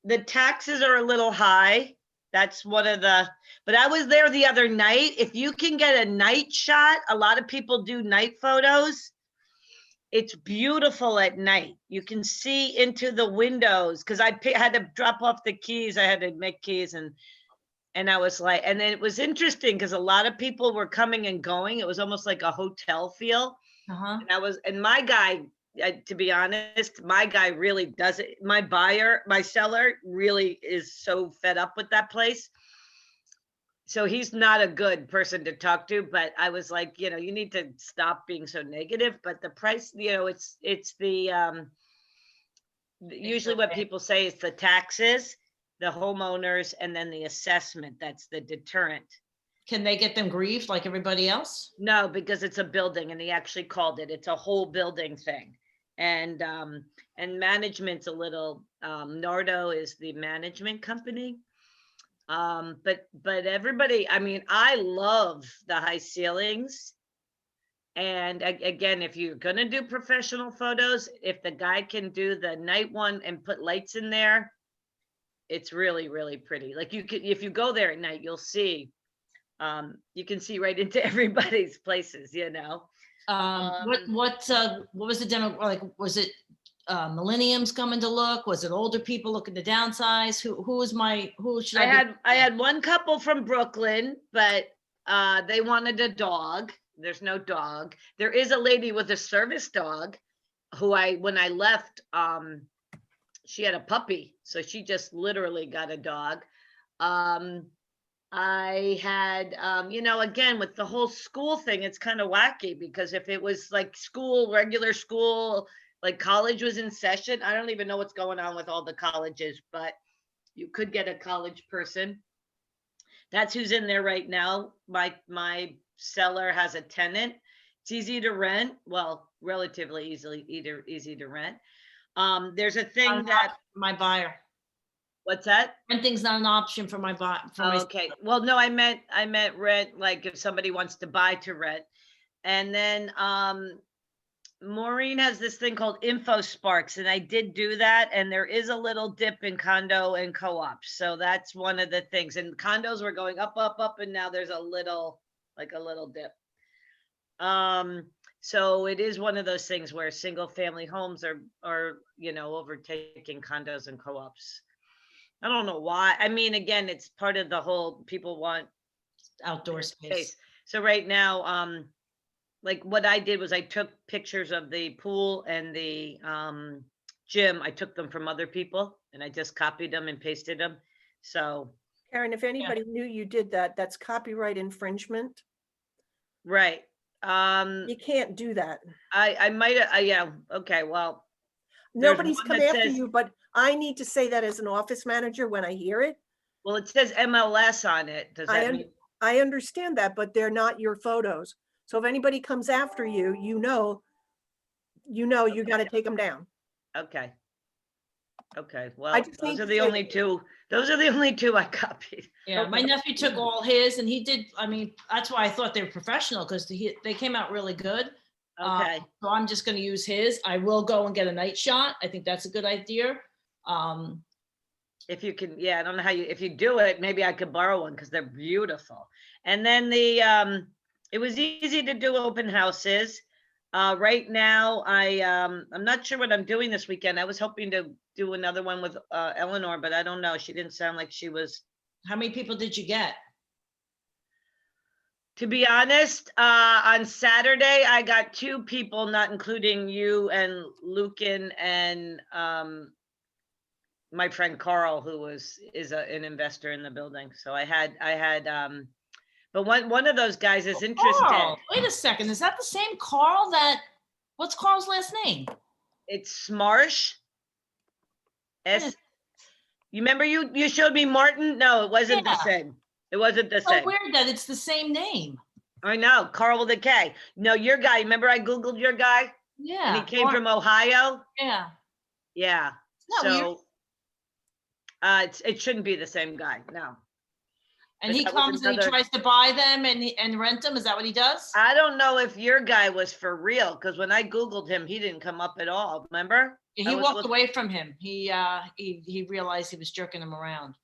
The taxes are a little high. That's but I was there the other night. If you can get a night shot, a lot of people do night photos. It's beautiful at night. You can see into the windows, because I had to drop off the keys. I had to make keys, and I was like, and then it was interesting because a lot of people were coming and going. It was almost like a hotel feel. uh-huh. And my guy, to be honest, my guy really does it. My seller really is so fed up with that place. So he's not a good person to talk to, but I was like, you need to stop being so negative. But the price, it's the, usually what people say is the taxes, the homeowners, and then the assessment. That's the deterrent. Can they get them grieved like everybody else? No, because it's a building, and he actually called it. It's a whole building thing. And management's a little, Nardo is the management company. But everybody, I mean, I love the high ceilings. And again, if you're gonna do professional photos, if the guy can do the night one and put lights in there, it's really, really pretty. Like if you go there at night, you'll see, you can see right into everybody's places, What was the demo, like, was it millenniums coming to look? Was it older people looking to downsize? Who should I had one couple from Brooklyn, but they wanted a dog. There's no dog. There is a lady with a service dog who when I left, she had a puppy. So she just literally got a dog. I had, again, with the whole school thing, it's kind of wacky, because if it was like regular school, like college was in session, I don't even know what's going on with all the colleges, but you could get a college person. That's who's in there right now. My seller has a tenant. It's easy to rent. Well, relatively easy to rent. There's a thing that my buyer. What's that? Renting's not an option for my buyer. Okay. Well, no, I meant rent, like if somebody wants to buy to rent. And then Maureen has this thing called InfoSparks, and I did do that. And there is a little dip in condo and co-ops. So that's one of the things. And condos were going up, up, up, and now there's a little dip. So it is one of those things where single family homes are, you know, overtaking condos and co-ops. I don't know why. I mean, again, it's part of the whole, people want Outdoor space. So right now, like what I did was I took pictures of the pool and the gym. I took them from other people and I just copied them and pasted them. So, Karen, if anybody knew you did that, that's copyright infringement. right. You can't do that. I might, yeah, okay, well, Nobody's one come that after says- you, but I need to say that as an office manager when I hear it. well, it says MLS on it. Does I that un- mean? I understand that, but they're not your photos. So if anybody comes after you, you know, you got to take them down. Okay. Okay, well, just those need are to the say- only two, I copied. Yeah, my Okay. nephew took all his and he did, I mean, that's why I thought they were professional because they came out really good. Okay, So I'm just gonna use his. I will go and get a night shot. I think that's a good idea. if you can, yeah, I don't know how you, if you do it, maybe I could borrow one because they're beautiful. And then it was easy to do open houses. Right now, I'm not sure what I'm doing this weekend. I was hoping to do another one with Eleanor, but I don't know. She didn't sound like she was. How many people did you get? To be honest, on Saturday, I got 2 people, not including you and Lucan and my friend Carl, who is an investor in the building. So I had, but one of those guys is interested. Carl, wait a second. Is that the same Carl what's Carl's last name? It's Smarsh. You remember you showed me Martin? No, it wasn't the Yeah. same. It wasn't the So same. weird that it's the same name. I know, Carl with a K. No, your guy, remember I Googled your guy? And Yeah. he came from Ohio? Yeah. Yeah. Isn't that weird? It shouldn't be the same guy, no. And But he that was comes and he another- tries to buy them and rent them. Is that what he does? I don't know if your guy was for real, because when I Googled him, he didn't come up at all, remember? I He was walked looking- away from him. He realized he was jerking him around.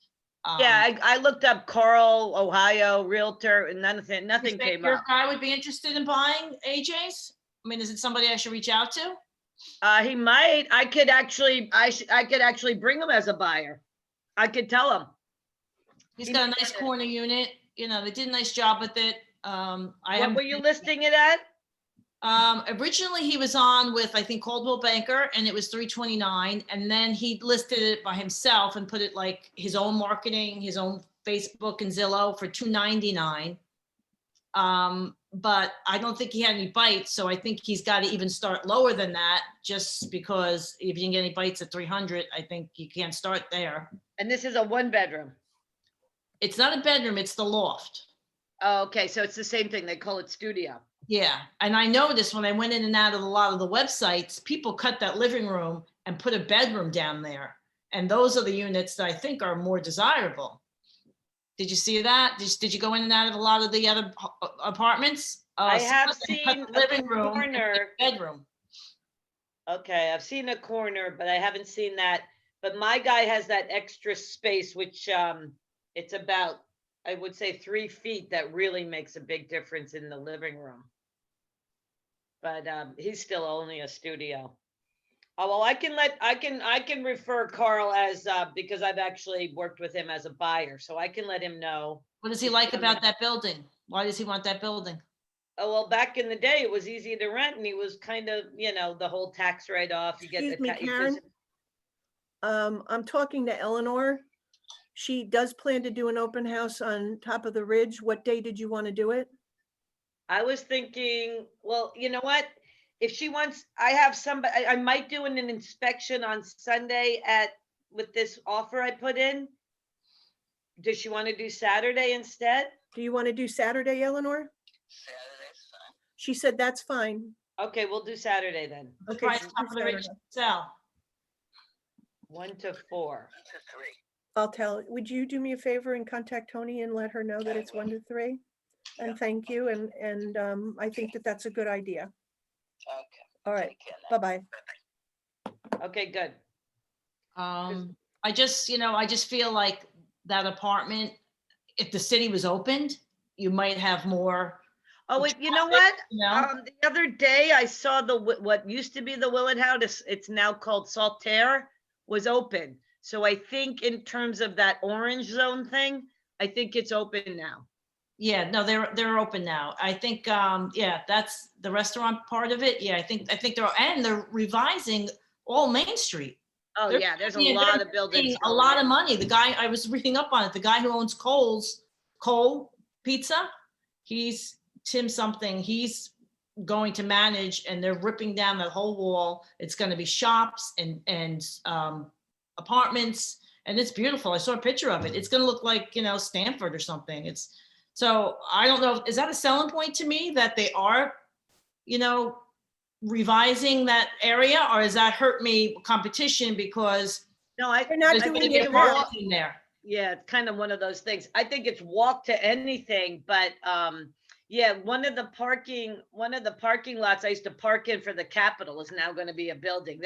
Yeah, I looked up Carl, Ohio, Realtor, and you nothing think came your up. guy would be interested in buying AJ's? I mean, is it somebody I should reach out to? He might, I could actually bring him as a buyer. I could tell him. He's He got a might nice get it. corner unit. You know, they did a nice job with it. What were you listing it at? Originally he was on with, I think, Coldwell Banker, and it was 329. And then he listed it by himself and put it like his own marketing, his own Facebook and Zillow for 299. But I don't think he had any bites, so I think he's got to even start lower than that, just because if you can get any bites at 300, I think you can't start there. And this is a 1-bedroom. It's not a bedroom, it's the loft. Oh, okay, so it's the same thing. They call it studio. Yeah, and I noticed when I went in and out of a lot of the websites, people cut that living room and put a bedroom down there. And those are the units that I think are more desirable. Did you see that? Did you go in and out of a lot of the other apartments? I Some have of them seen cut a the living room and corner. bedroom. Okay, I've seen a corner, but I haven't seen that. But my guy has that extra space, which it's about, I would say 3 feet, that really makes a big difference in the living room. But he's still only a studio. Oh, well, I can refer Carl as, because I've actually worked with him as a buyer, so I can let him know. What does he like about that building? Why does he want that building? Oh, well, back in the day, it was easy to rent and he was kind of, the whole tax write-off, you get the. Excuse me, ta- you Karen? visit- I'm talking to Eleanor. She does plan to do an open house on top of the ridge. What day did you want to do it? I was thinking, well, you know what? If she wants, I have somebody, I might do an inspection on Sunday with this offer I put in. Does she want to do Saturday instead? Do you want to do Saturday, Eleanor? She said that's fine. Okay, we'll do Saturday then. Okay. Price she'll do top of the ridge Saturday. sell. 1 to 4. I'll tell, would you do me a favor and contact Tony and let her know that it's 1 to 3? And thank you, and I think that that's a good idea. All right, bye-bye. Okay, good. I just feel like that apartment, if the city was opened, you might have more. Oh, the wait, you know traffic, what? you know? The other day I saw what used to be the Willett House, it's now called Saltaire, was open. So I think in terms of that orange zone thing, I think it's open now. Yeah, no, they're open now. I think, yeah, that's the restaurant part of it. Yeah, I think they're revising all Main Street. Oh, They're- yeah, there's a yeah, lot they're of buildings. paying a going lot in. of money. The guy, I was reading up on it, the guy who owns Cole Pizza, he's Tim something, he's going to manage, and they're ripping down that whole wall. It's gonna be shops and apartments, and it's beautiful. I saw a picture of it. It's gonna look like, Stanford or something. So I don't know, is that a selling point to me that they are, revising that area, or does that hurt me competition because No, I. They're not there's I doing gonna think be it it's well. apartments in there? Yeah, it's kind of one of those things. I think it's walk to anything, but yeah, one of the parking lots I used to park in for the Capitol is now going to be a building.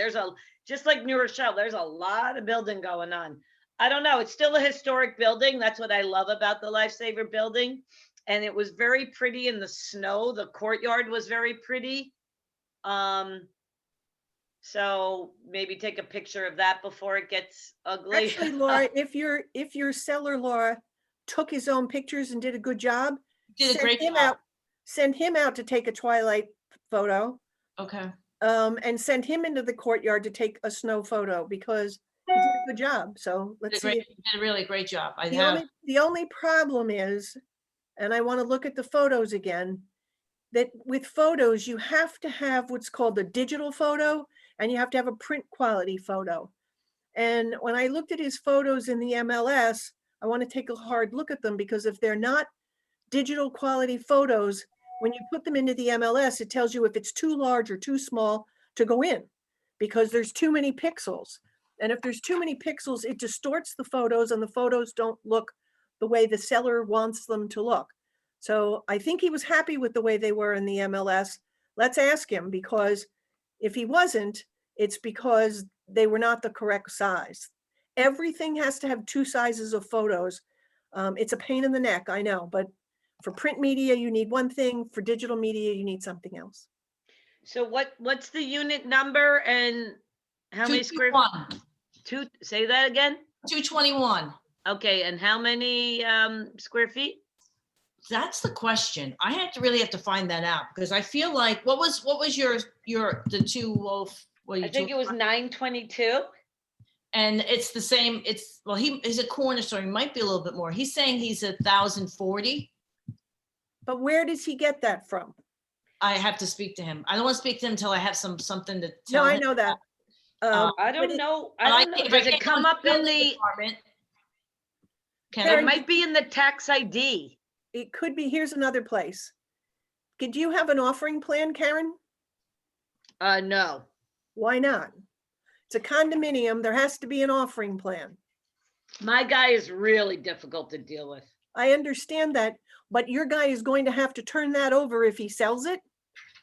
Just like New Rochelle, there's a lot of building going on. I don't know. It's still a historic building. That's what I love about the Lifesaver building. And it was very pretty in the snow. The courtyard was very pretty. So maybe take a picture of that before it gets ugly. Actually, Laura, if your seller, Laura, took his own pictures and did a good job, Did a send great him job. out, send him out to take a twilight photo, Okay. and send him into the courtyard to take a snow photo because he did a good job. So let's see. Did a really great job. I The have, only problem is, and I want to look at the photos again, that with photos, you have to have what's called a digital photo and you have to have a print quality photo. And when I looked at his photos in the MLS, I want to take a hard look at them because if they're not digital quality photos, when you put them into the MLS, it tells you if it's too large or too small to go in because there's too many pixels. And if there's too many pixels, it distorts the photos and the photos don't look the way the seller wants them to look. So I think he was happy with the way they were in the MLS. Let's ask him, because if he wasn't, it's because they were not the correct size. Everything has to have two sizes of photos. It's a pain in the neck, I know, but for print media, you need one thing. For digital media, you need something else. So what's the unit number and how many square? 221. Say that again? 221. Okay, and how many square feet? That's the question. I really have to find that out because I feel like, what was the two wolf? I think it was 922. And it's the same, he's a corner store, he might be a little bit more. He's saying he's 1,040. But where does he get that from? I have to speak to him. I don't want to speak to him until I have something to No, tell I him. know that. I don't know. I don't know. If I Does it get come on up in building the, department, Can it Karen, I, might be in the tax ID. It could be, here's another place. Did you have an offering plan, Karen? No. Why not? It's a condominium. There has to be an offering plan. My guy is really difficult to deal with. I understand that, but your guy is going to have to turn that over if he sells it,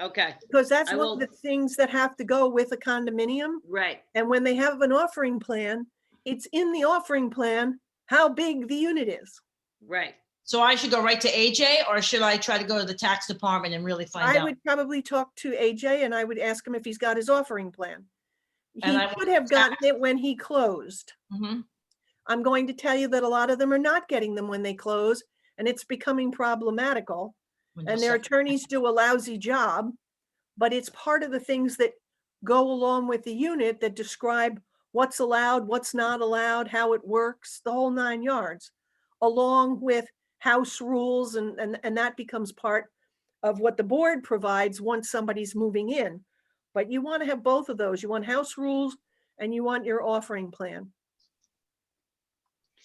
Okay, because that's I one will- of the things that have to go with a condominium. right. And when they have an offering plan, it's in the offering plan how big the unit is. Right. so I should go right to AJ, or should I try to go to the tax department and really find I out? would probably talk to AJ and I would ask him if he's got his offering plan. He And I could have gotten it when he closed. Mhm. I'm going to tell you that a lot of them are not getting them when they close, and it's becoming problematical. When And you their said- attorneys do a lousy job, but it's part of the things that go along with the unit that describe what's allowed, what's not allowed, how it works, the whole 9 yards, along with house rules, and that becomes part of what the board provides once somebody's moving in. But you want to have both of those. You want house rules and you want your offering plan.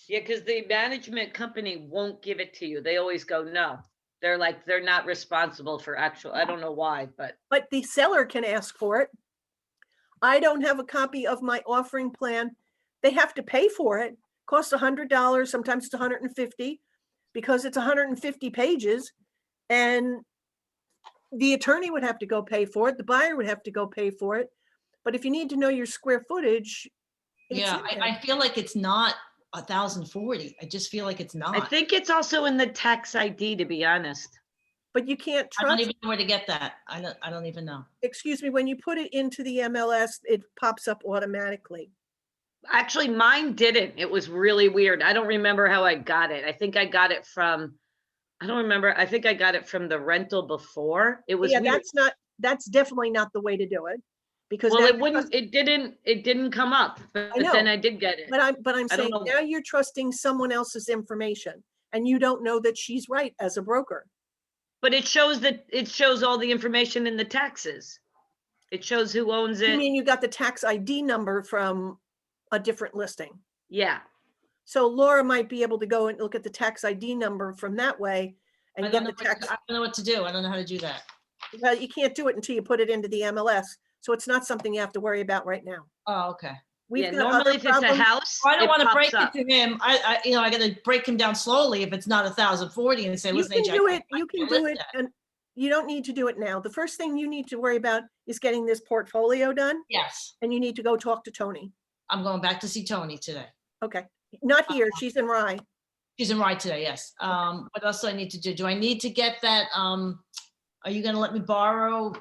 Yeah, because the management company won't give it to you. They always go, no. They're like, they're not responsible for actual, I don't know why, but But the seller can ask for it. I don't have a copy of my offering plan. They have to pay for it. Costs $100, sometimes it's 150, because it's 150 pages. And the attorney would have to go pay for it. The buyer would have to go pay for it. But if you need to know your square footage. it's Yeah, in there. I feel like it's not 1,040. I just feel like it's I not. think it's also in the tax ID, to be honest. but you can't I don't trust, even know where to get that. I don't even know. excuse me, when you put it into the MLS, it pops up automatically. Actually, mine didn't. It was really weird. I don't remember how I got it. I think I got it from, I don't remember. I think I got it from the rental before. It was Yeah, weird. that's definitely not the way to do it. Because Well, now it you're wouldn't, it didn't come up, but then know, I did get it. But I'm I don't saying know. now you're trusting someone else's information and you don't know that she's right as a broker. But it shows all the information in the taxes. It shows who owns You it. mean you got the tax ID number from a different listing? Yeah. So Laura might be able to go and look at the tax ID number from that way I and don't get know the tax. I don't know what to do. I don't know how to do that. Well, you can't do it until you put it into the MLS. So it's not something you have to worry about right now. Oh, okay. We've Yeah, got other normally if it's a problems. house, Well, I don't it want to pops break up. it to him. I got to break him down slowly if it's not 1,040 and say, You listen, can AJ, do I it, you can can't do list it, that. and you don't need to do it now. The first thing you need to worry about is getting this portfolio done, Yes, and you need to go talk to Tony. I'm going back to see Tony today. Okay, not here, she's in Rye. She's in Rye today, yes. What else do I need to do? Do I need to get that, are you gonna let me borrow?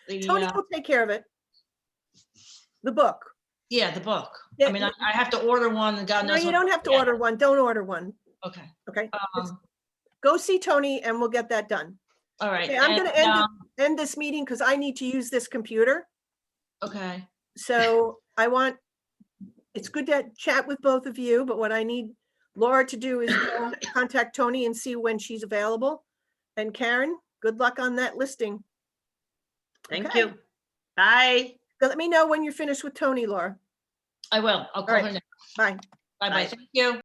Tony The, will take care of it. The book. yeah, the book. Yeah, I mean, I have to order one and God No, knows. you what- don't have to yeah, order one. Don't order one. Okay, Okay, um, go see Tony and we'll get that done. all right. Okay, I'm gonna and, end this meeting because I need to use this computer. Okay, So it's good to chat with both of you, but what I need Laura to do is go contact Tony and see when she's available. And Karen, good luck on that listing. Thank Okay. you. Bye. Let me know when you're finished with Tony, Laura. I will. I'll call right. her now. Bye. Bye-bye. Bye. Thank you.